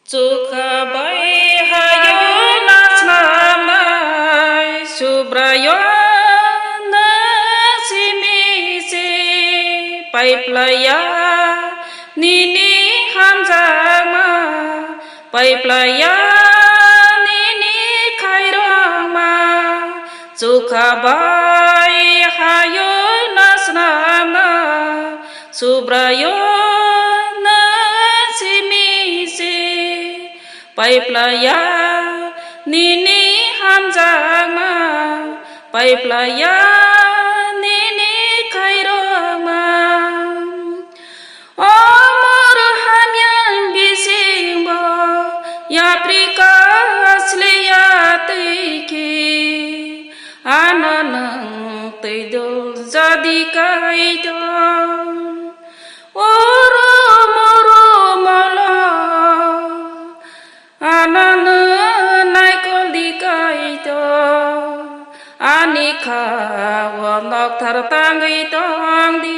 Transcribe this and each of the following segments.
Sukha bai hayo nasnamai subrayo nasimisi paiplaya nini hamjama paiplaya nini khairama sukha bai hayo nasnama subrayo paiplaya nini hamjama paiplaya nini khairama amar hamyan bisingbo yaprika asliyatiki ananang tidul jadi kaito anika wonok thartang itong di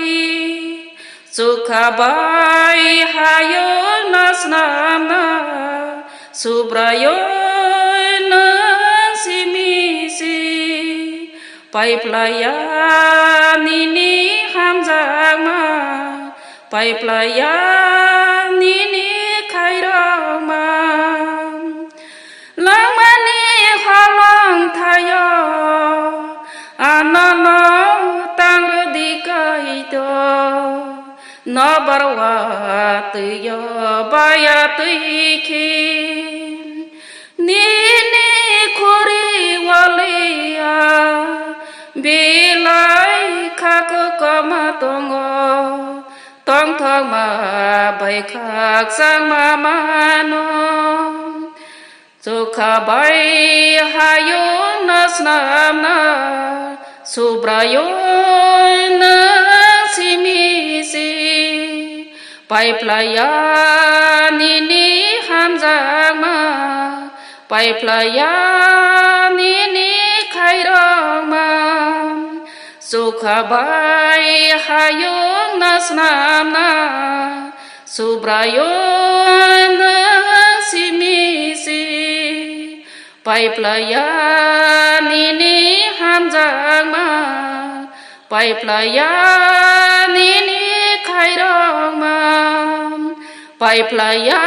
sukha bai hayo nasnama subrayo nasimisi paiplaya nini hamjama paiplaya nini khairama langmani halong thayo anano tangrudika ito nabarwa tuyo bayatuikin nini kuri walia bilai kaku kamatongo tong thong ma bai khak sang mamano sukha bai hayo nasnamna subrayo nasimisi paiplaya nini hamjama paiplaya nini khairama sukha bai hayo nasnamna subrayo nasimisi paiplaya nini hamjama paiplaya nini khairama paiplaya